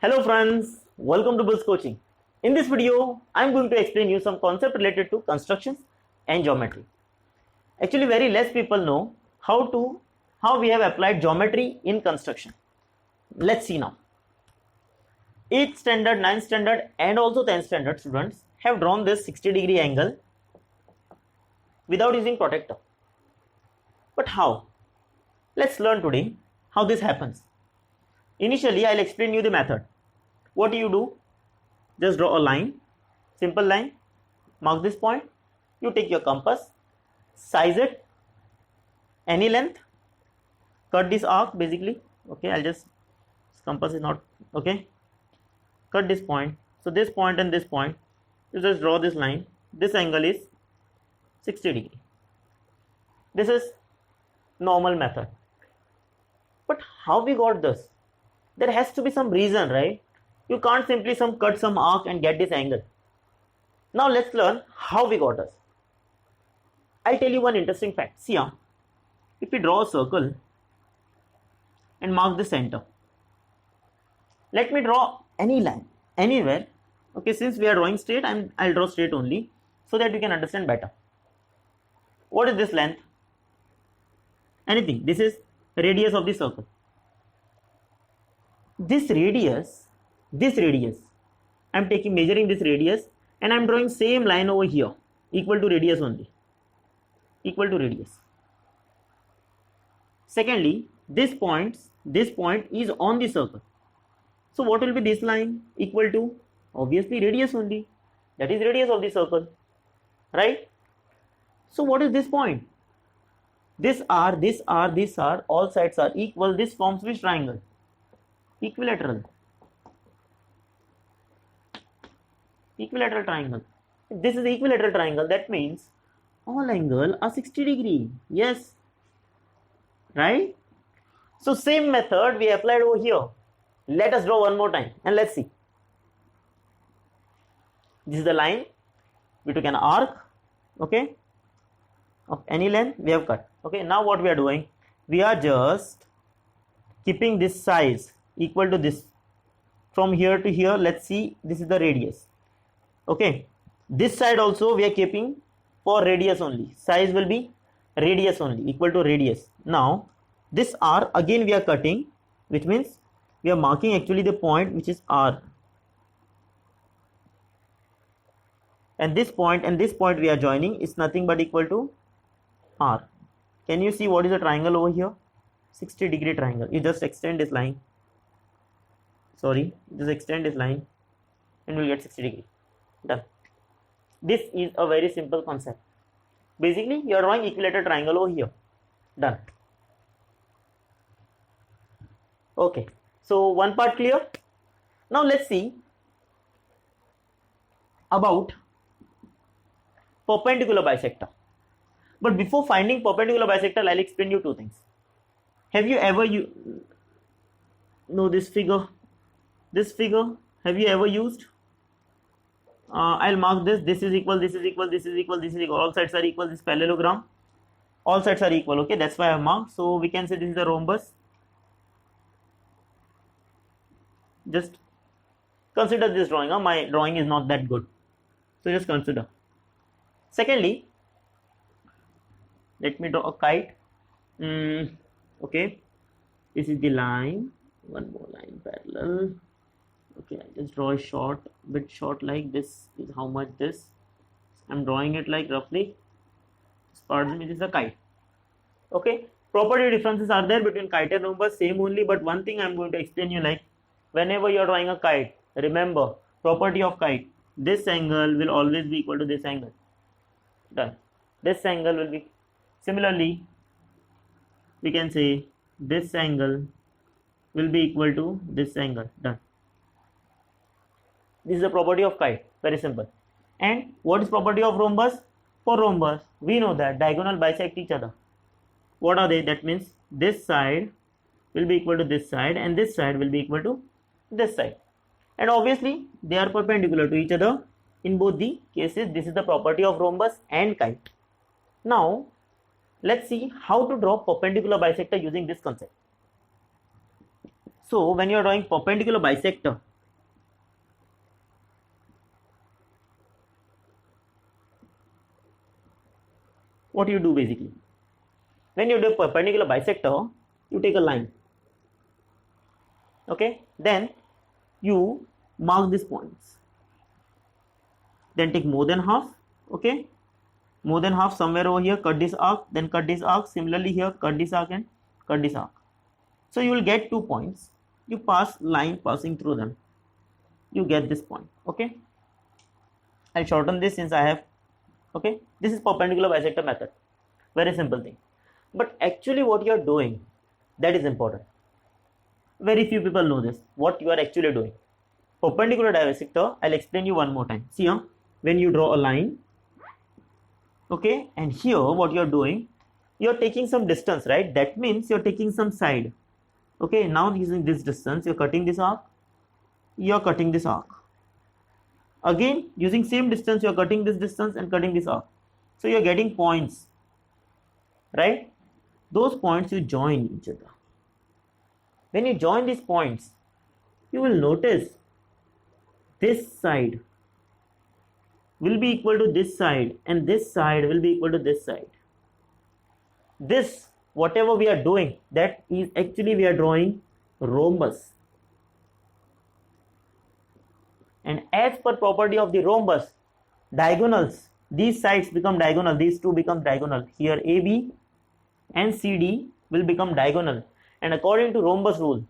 Hello friends, welcome to Buzz Coaching. In this video, I am going to explain you some concept related to constructions and geometry. Actually, very less people know how we have applied geometry in construction. Let's see now. 8th standard, 9th standard and also 10th standard students have drawn this 60-degree angle without using protractor. But how? Let's learn today how this happens. Initially, I'll explain you the method. What do you do? Just draw a line, simple line, mark this point, you take your compass, size it, any length, cut this arc basically, okay, compass is not, okay, cut this point, so this point and this point, you just draw this line, this angle is 60 degree. This is normal method. But how we got this? There has to be some reason, right? You can't simply cut some arc and get this angle. Now let's learn how we got this. I'll tell you one interesting fact. See here, if we draw a circle and mark the center, let me draw any line anywhere. Okay, since we are drawing straight, I'll draw straight only so that you can understand better. What is this length? Anything. This is radius of the circle. This radius, I'm measuring this radius and I'm drawing same line over here, equal to radius only, equal to radius. Secondly, this point is on the circle. So what will be this line? Equal to obviously radius only, that is radius of the circle, right? So what is this point? This R, all sides are equal. This forms which triangle? Equilateral triangle. If this is equilateral triangle, that means all angles are 60 degree. Yes, right? So same method we applied over here. Let us draw one more time and let's see. This is the line. We took an arc, okay, of any length we have cut. Okay, now what we are doing? We are just keeping this size equal to this from here to here. Let's see, this is the radius. Okay, this side also we are keeping for radius only. Size will be radius only, equal to radius. Now this R again we are cutting, which means we are marking actually the point which is R, and this point we are joining is nothing but equal to R. Can you see what is the triangle over here? 60 degree triangle. You just extend this line, just extend this line and we'll get 60 degree. Done. This is a very simple concept. Basically you are drawing equilateral triangle over here. Done. Okay, so one part clear. Now let's see about perpendicular bisector. But before finding perpendicular bisector, I'll explain you two things. Have you ever know this figure? This figure, have you ever used? I'll mark this. This is equal, this is equal, this is equal, this is equal. All sides are equal. This parallelogram, all sides are equal. Okay, that's why I have marked. So we can say this is a rhombus. Just consider this drawing. My drawing is not that good, so just consider. Secondly, let me draw a kite. Okay, this is the line. One more line parallel. Okay, I just draw a bit short like this. Is how much this? I'm drawing it like roughly. Pardon me, this is a kite. Okay, property differences are there between kite and rhombus, same only. But one thing I'm going to explain you, like whenever you are drawing a kite, remember property of kite. This angle will always be equal to this angle. Done. This angle will be similarly. We can say this angle will be equal to this angle. Done. This is the property of kite, very simple. And what is property of rhombus? For rhombus, we know that diagonal bisect each other. What are they? That means this side will be equal to this side and this side will be equal to this side. And obviously they are perpendicular to each other. In both the cases, this is the property of rhombus and kite. Now let's see how to draw perpendicular bisector using this concept. So when you are drawing perpendicular bisector, what you do basically? When you do a perpendicular bisector, you take a line. Okay, then you mark these points. Then take more than half. Okay, more than half somewhere over here, cut this arc, then cut this arc. Similarly here, cut this arc and cut this arc. So you will get 2 points. You pass line passing through them. You get this point. Okay, I'll shorten this since I have. Okay, this is perpendicular bisector method. Very simple thing. But actually what you are doing, that is important. Very few people know this, what you are actually doing. Perpendicular bisector, I'll explain you one more time. See here, when you draw a line, okay, and here what you are doing, you are taking some distance, right? That means you are taking some side. Okay, now using this distance, you are cutting this arc, you are cutting this arc. Again, using same distance, you are cutting this distance and cutting this arc. So you are getting points, right? Those points you join each other. When you join these points, you will notice this side will be equal to this side and this side will be equal to this side. This, whatever we are doing, that is actually we are drawing rhombus. And as per property of the rhombus, diagonals, these sides become diagonal, these two become diagonal. Here AB and CD will become diagonal. And according to rhombus rule,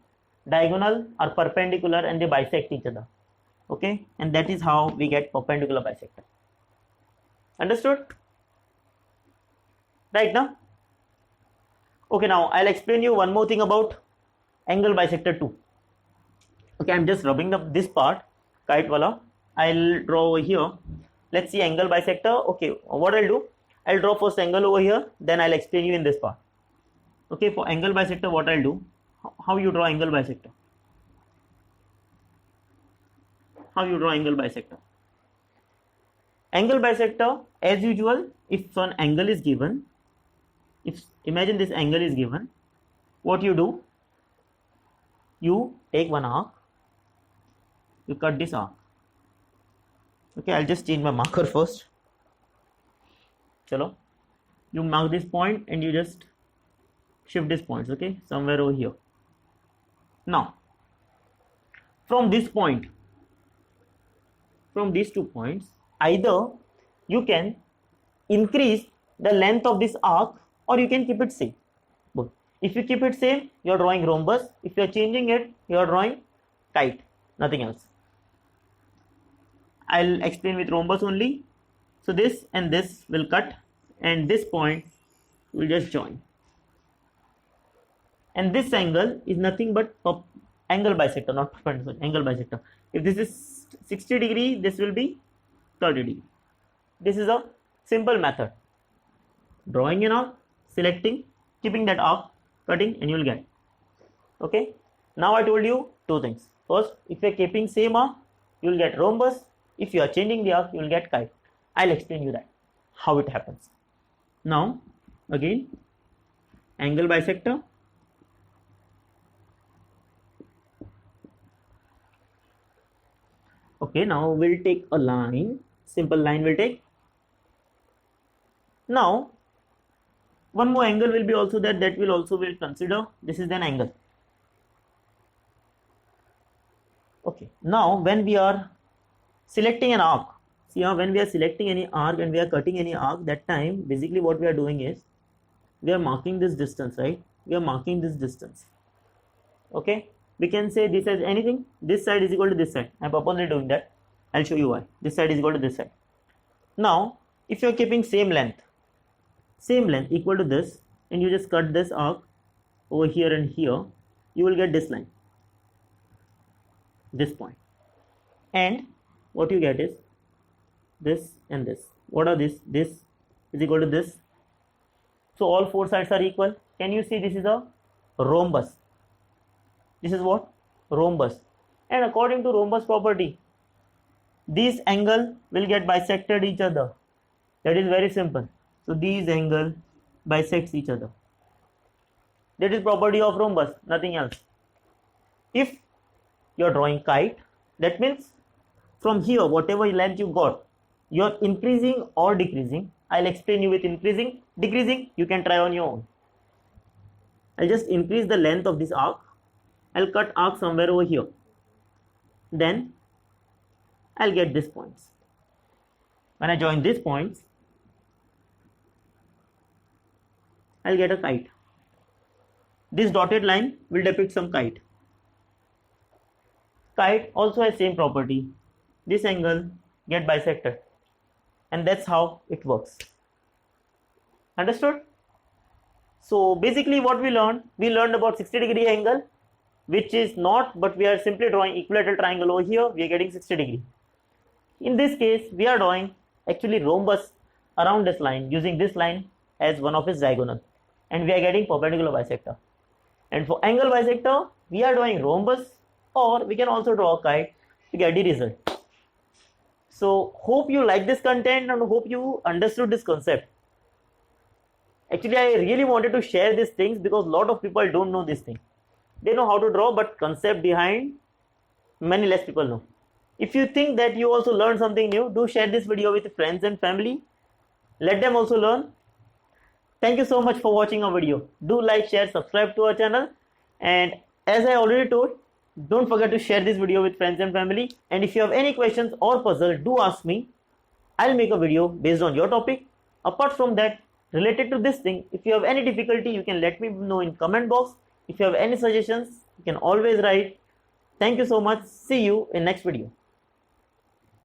diagonal are perpendicular and they bisect each other. Okay, and that is how we get perpendicular bisector. Understood? Right now? Okay, now I'll explain you one more thing about angle bisector too. Okay, I'm just rubbing this part, kite wala. I'll draw over here. Let's see angle bisector. Okay, what I'll do, I'll draw first angle over here, then I'll explain you in this part. Okay, for angle bisector, what I'll do, how you draw angle bisector? How you draw angle bisector? Angle bisector, as usual, if an angle is given, if imagine this angle is given, what you do? You take one arc, you cut this arc. Okay, I'll just change my marker first. Chalo, you mark this point and you just shift these points, okay, somewhere over here. Now, from this point, from these 2 points, either you can increase the length of this arc or you can keep it same. Both. If you keep it same, you are drawing rhombus. If you are changing it, you are drawing kite, nothing else. I'll explain with rhombus only. So this and this will cut and this point will just join. And this angle is nothing but angle bisector, not perpendicular, angle bisector. If this is 60 degree, this will be 30 degree. This is a simple method. Drawing an arc, selecting, keeping that arc, cutting, and you will get. Okay. Now I told you 2 things. First, if you are keeping same arc, you will get rhombus. If you are changing the arc, you will get kite. I'll explain you that, how it happens. Now, again, angle bisector. Okay, now we'll take a line, simple line we'll take. Now, one more angle will be also there, that will also will consider. This is an angle. Okay, now when we are selecting an arc, see here, when we are selecting any arc and we are cutting any arc, that time basically what we are doing is we are marking this distance, right? We are marking this distance. Okay, we can say this as anything. This side is equal to this side. I'm purposely doing that. I'll show you why. This side is equal to this side. Now, if you are keeping same length equal to this, and you just cut this arc over here and here, you will get this line, this point. And what you get is this and this. What are this? This is equal to this. So all 4 sides are equal. Can you see this is a rhombus? This is what? Rhombus. And according to rhombus property, these angle will get bisected each other. That is very simple. So these angle bisects each other. That is property of rhombus, nothing else. If you are drawing kite, that means from here, whatever length you got, you are increasing or decreasing. I'll explain you with increasing, decreasing. You can try on your own. I'll just increase the length of this arc. I'll cut arc somewhere over here. Then I'll get these points. When I join these points, I'll get a kite. This dotted line will depict some kite. Kite also has same property. This angle get bisected, and that's how it works. Understood? So basically what we learned about 60-degree angle, which is not, but we are simply drawing equilateral triangle over here. We are getting 60 degree. In this case, we are drawing actually rhombus around this line, using this line as one of its diagonal, and we are getting perpendicular bisector. And for angle bisector, we are drawing rhombus, or we can also draw a kite to get the result. So hope you like this content and hope you understood this concept. Actually, I really wanted to share these things because a lot of people don't know this thing. They know how to draw, but concept behind many less people know. If you think that you also learned something new, do share this video with friends and family. Let them also learn. Thank you so much for watching our video. Do like, share, subscribe to our channel. And as I already told, don't forget to share this video with friends and family. And if you have any questions or puzzle, do ask me. I'll make a video based on your topic. Apart from that, related to this thing, if you have any difficulty, you can let me know in comment box. If you have any suggestions, you can always write. Thank you so much. See you in next video.